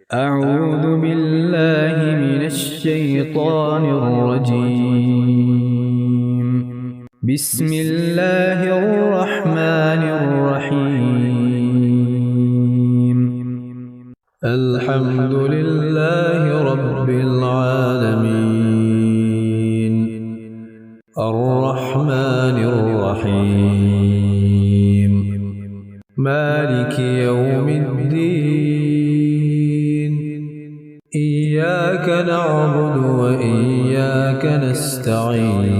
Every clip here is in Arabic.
أعوذ بالله من الشيطان الرجيم. بسم الله الرحمن الرحيم. الحمد لله رب العالمين، الرحمن الرحيم، مالك يوم الدين. إياك نعبد وإياك نستعين.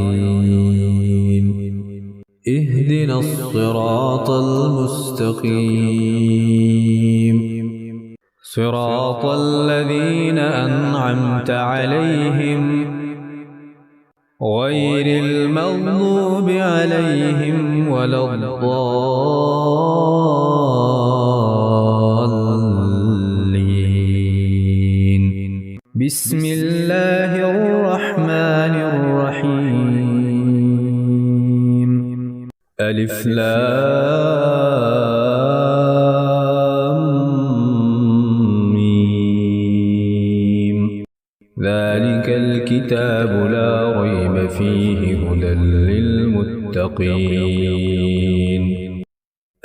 اهدنا الصراط المستقيم، صراط الذين أنعمت عليهم غير المغضوب عليهم ولا الضالين. بسم الله الرحمن الرحيم. ألف لام ميم. ذلك الكتاب لا ريب فيه هدى للمتقين،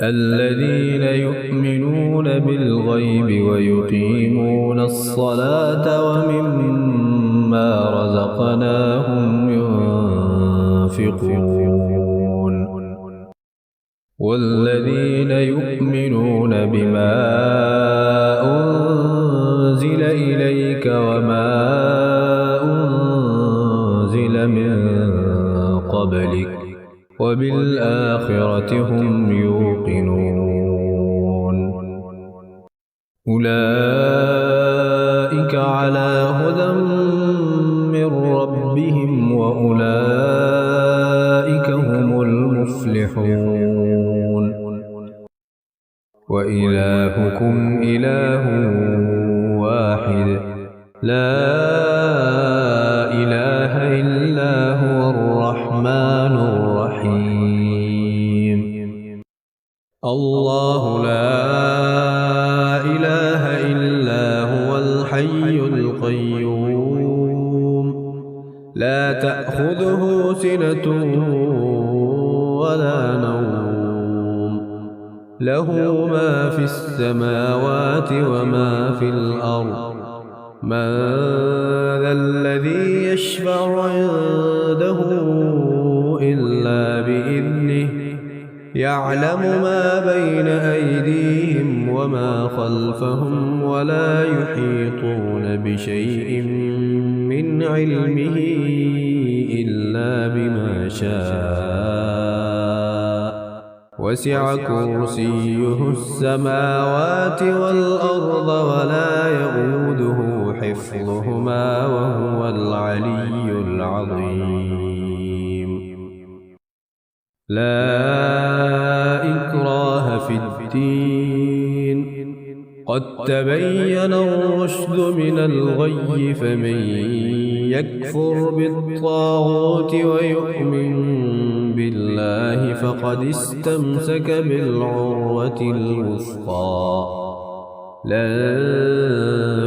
الذين يؤمنون بالغيب ويقيمون الصلاة ومما رزقناهم ينفقون، والذين يؤمنون بما أنزل إليك وما أنزل من قبلك وبالآخرة هم يوقنون. أولئك على هدى من ربهم وأولئك هم المفلحون. وإلهكم إله واحد، لا إله إلا هو الرحمن الرحيم. الله لا إله إلا هو الحي القيوم، لا تأخذه سنة ولا نوم، له ما في السماوات وما في الأرض. من ذا الذي يشفع عنده إلا بإذنه، يعلم ما بين أيديهم وما خلفهم ولا يحيطون بشيء من علمه إلا بما شاء. وسع كرسيه السماوات والأرض ولا يئوده حفظهما وهو العلي العظيم. لا إكراه في الدين، قد تبين الرشد من الغي، فمن يكفر بالطاغوت ويؤمن بالله فقد استمسك بالعروة الوثقى، لا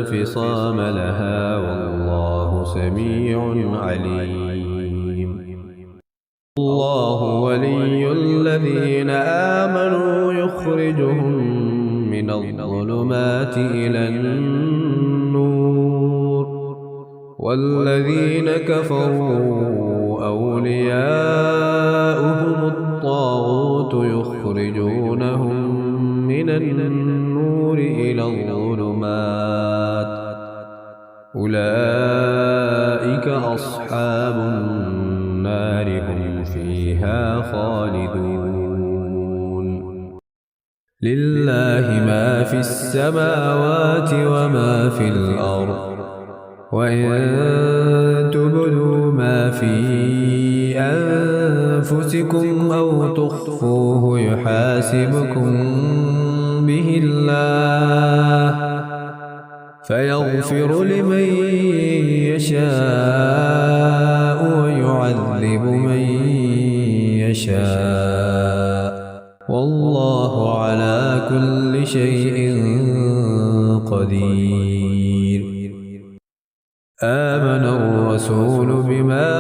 انفصام لها، والله سميع عليم. الله ولي الذين آمنوا يخرجهم من الظلمات إلى النور، والذين كفروا أولياؤهم الطاغوت يخرجونهم من النور إلى الظلمات، أولئك أصحاب النار هم فيها خالدون. لله ما في السماوات وما في الأرض، وإن تبدوا ما في أنفسكم أو تخفوه يحاسبكم به الله، فيغفر لمن يشاء ويعذب من يشاء، والله على كل شيء قدير. آمن الرسول بما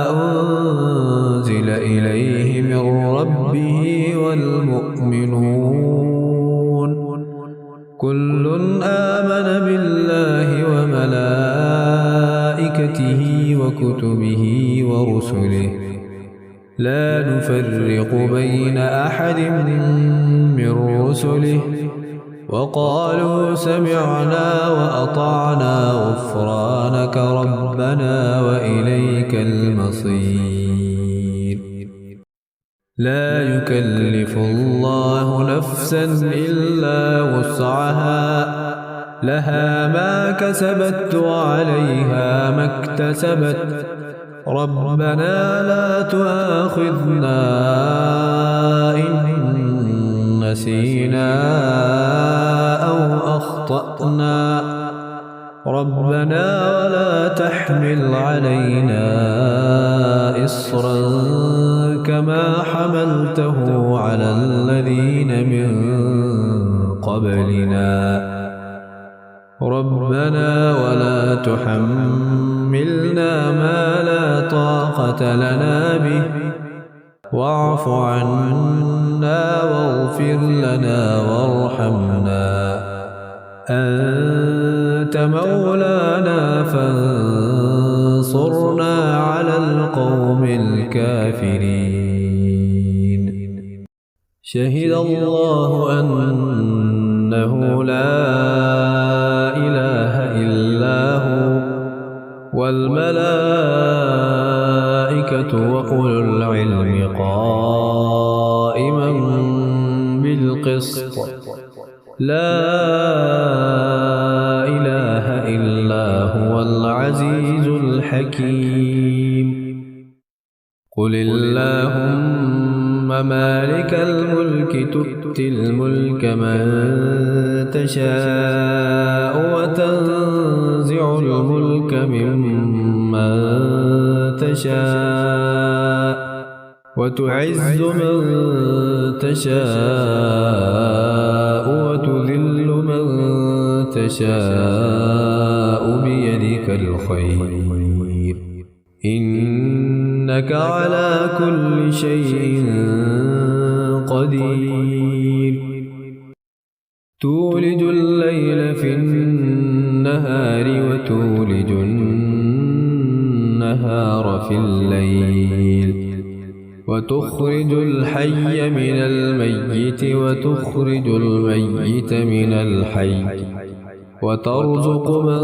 أنزل إليه من ربه والمؤمنون كل آمن بالله وملائكته وكتبه ورسله لا نفرق بين أحد من رسله وقالوا سمعنا وأطعنا غفرانك ربنا وإليك المصير لا يكلف الله نفسا إلا وسعها لها ما كسبت وعليها ما اكتسبت ربنا لا تؤاخذنا إن نسينا أو أخطأنا ربنا ولا تحمل علينا إصرا كما حملته على الذين من قبلنا ربنا ولا تحملنا ما لا طاقة لنا به واعف عنا واغفر لنا وارحمنا أنت مولانا فانصرنا على القوم الكافرين شهد الله أنه لا إله إلا هو والملائكة وأولو العلم قائما بالقسط لا إله إلا هو العزيز الحكيم قل اللهم مالك الملك تؤتي الملك من تشاء وتنزع الملك ممن تشاء وتعز من تشاء وتذل من تشاء بيدك الخير إنك على كل شيء قدير تولج الليل في النهار وتولج النهار في الليل وتخرج الحي من الميت وتخرج الميت من الحي وترزق من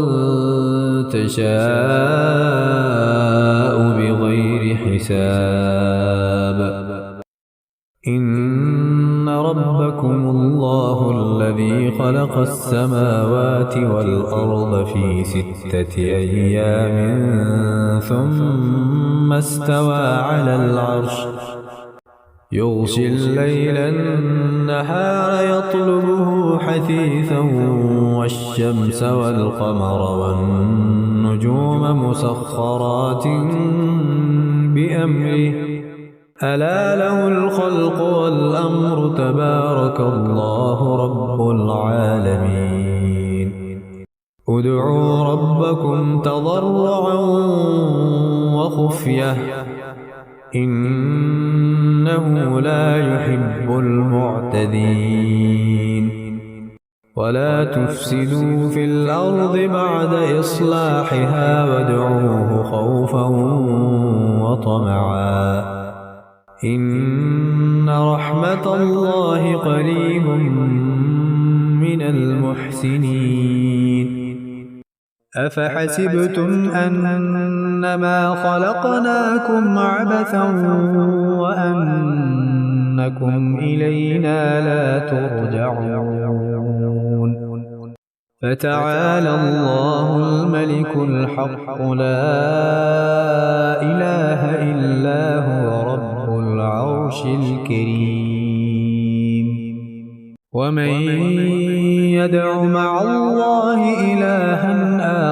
تشاء بغير حساب إن ربكم الله الذي خلق السماوات والأرض في 6 أيام ثم استوى على العرش يغشي الليل النهار يطلبه حثيثا والشمس والقمر والنجوم مسخرات بأمره ألا له الخلق والأمر تبارك الله رب العالمين ادعوا ربكم تضرعا وخفية إنه لا يحب المعتدين ولا تفسدوا في الأرض بعد إصلاحها وادعوه خوفا وطمعا إن رحمة الله قريب من المحسنين أفحسبتم أنما خلقناكم عبثا وأنكم إلينا لا ترجعون فتعالى الله الملك الحق لا إله إلا هو رب العرش الكريم ومن يدع مع الله إلها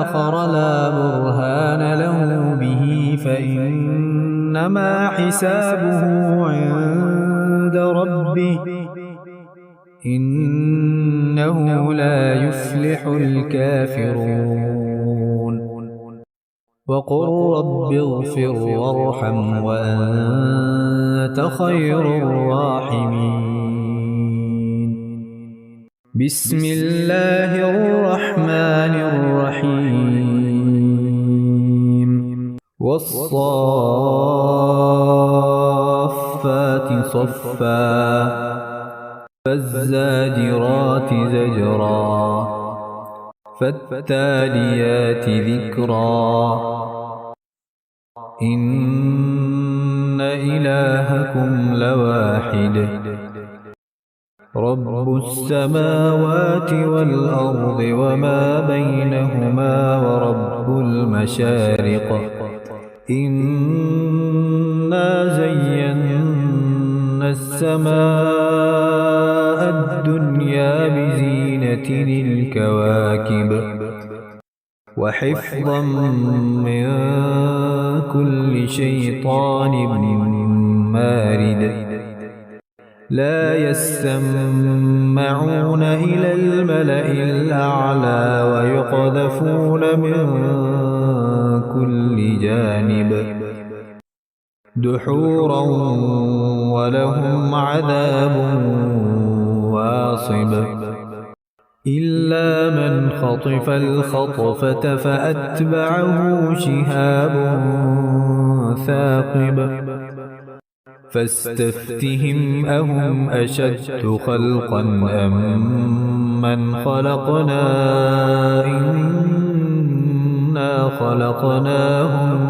آخر لا برهان له به فإنما حسابه عند ربه إنه لا يفلح الكافرون وقل رب اغفر وارحم وأنت خير الراحمين. بسم الله الرحمن الرحيم. والصافات صفا فالزاجرات زجرا فالتاليات ذكرا إن إلهكم لواحد رب السماوات والأرض وما بينهما ورب المشارق إنا زينا السماء الدنيا بزينة الكواكب وحفظا من كل شيطان مارد لا يسمعون إلى الملأ الأعلى ويقذفون من كل جانب دحورا ولهم عذاب واصب إلا من خطف الخطفة فأتبعه شهاب ثاقب فاستفتهم أهم أشد خلقا أم من خلقنا إنا خلقناهم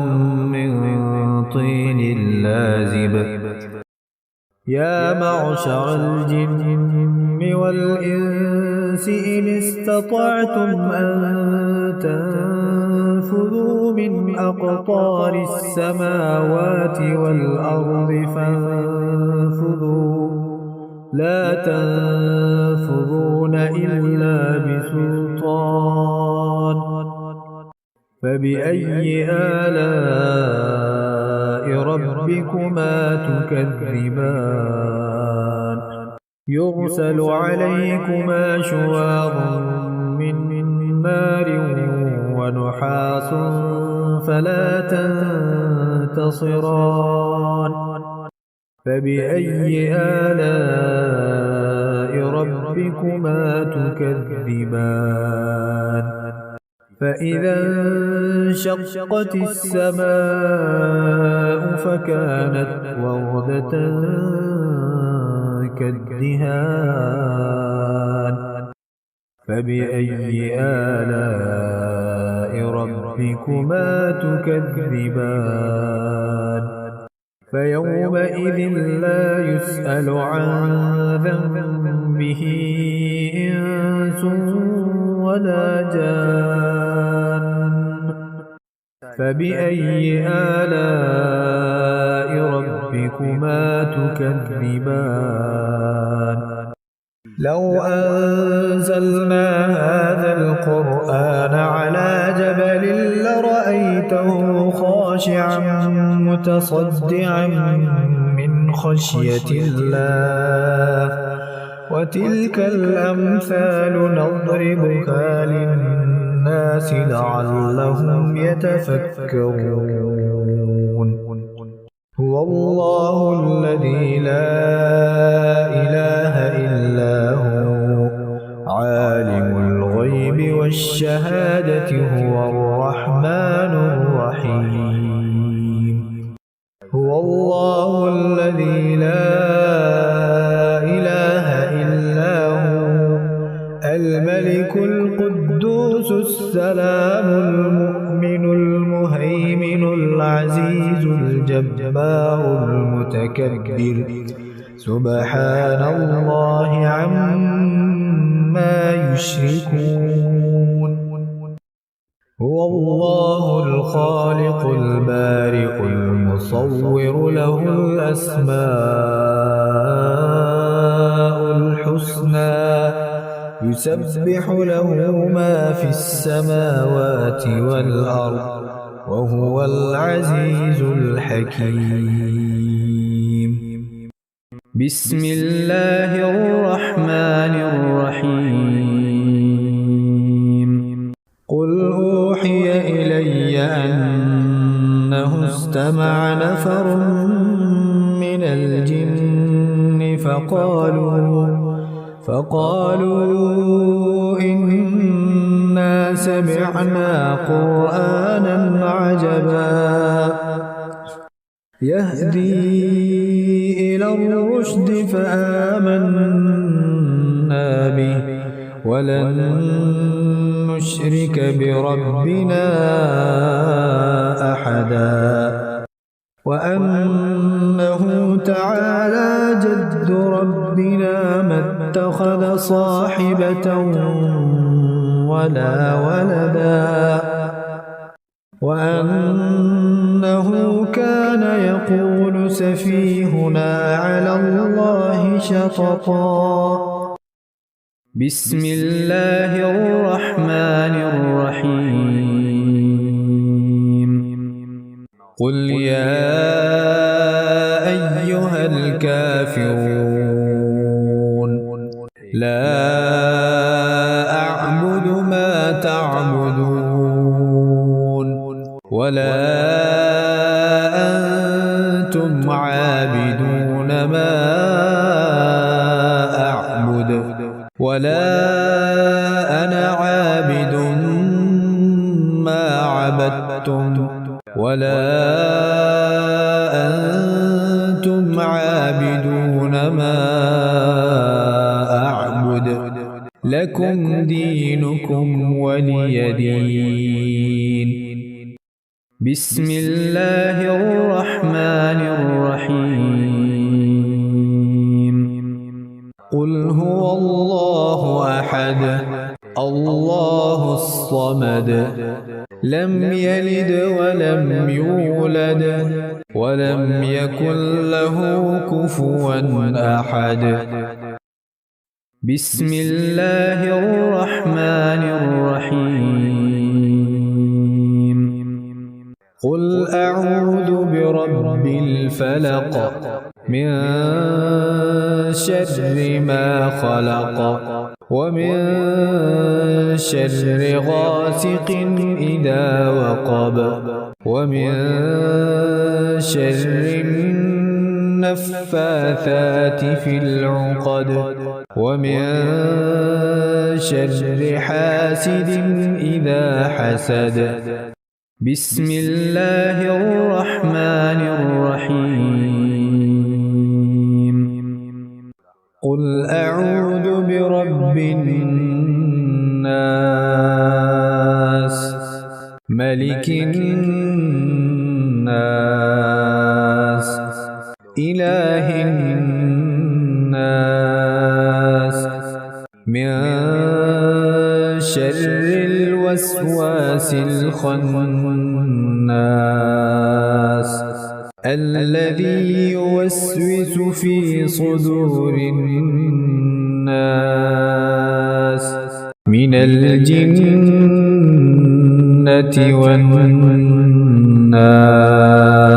من طين لازب يا معشر الجن والإنس إن استطعتم أن تنفذوا من أقطار السماوات والأرض فانفذوا لا تنفذون إلا بسلطان فبأي آلاء ربكما تكذبان يرسل عليكما شواظ من نار ونحاس فلا تنتصران فبأي آلاء ربكما تكذبان فإذا انشقت السماء فكانت وردة كالدهان فبأي آلاء ربكما تكذبان فيومئذ لا يسأل عن ذنبه إنس ولا جان فبأي آلاء ربكما تكذبان لو أنزلنا هذا القرآن على جبل لرأيته خاشعا متصدعا من خشية الله وتلك الأمثال نضربها للناس لعلهم يتفكرون هو الله الذي لا إله إلا هو عالم الغيب والشهادة هو الرحمن الرحيم هو الله الذي لا إله إلا هو الملك القدوس السلام المؤمن المهيمن العزيز الجبار المتكبر سبحان الله عما يشركون هو الله الخالق البارئ المصور له الأسماء الحسنى يسبح له ما في السماوات والأرض وهو العزيز الحكيم بسم الله الرحمن الرحيم قل أوحي إلي أن استمع نفر من الجن فقالوا إنا سمعنا قرآنا عجبا يهدي إلى الرشد فآمنا به ولن نشرك بربنا أحدا وأنه تعالى جد ربنا ما اتخذ صاحبة ولا ولدا وأنه كان يقول سفيهنا على الله شططا بسم الله الرحمن الرحيم قل يا أيها الكافرون لا أعبد ما تعبدون ولا أنتم عابدون ما أعبد ولا أنا عابد ما عبدتم ولا أنتم عابدون ما أعبد لكم دينكم ولي دين بسم الله الرحمن الرحيم قل هو الله أحد الله الصمد لم يلد ولم يولد ولم يكن له كفوا أحد بسم الله الرحمن الرحيم قل أعوذ برب الفلق من شر ما خلق ومن شر غاسق إذا وقب ومن شر النفاثات في العقد ومن شر حاسد إذا حسد بسم الله الرحمن الرحيم قل أعوذ برب الناس ملك الناس إله الناس من شر الوسواس الخناس الذي يوسوس في صدور الناس من الجنة والناس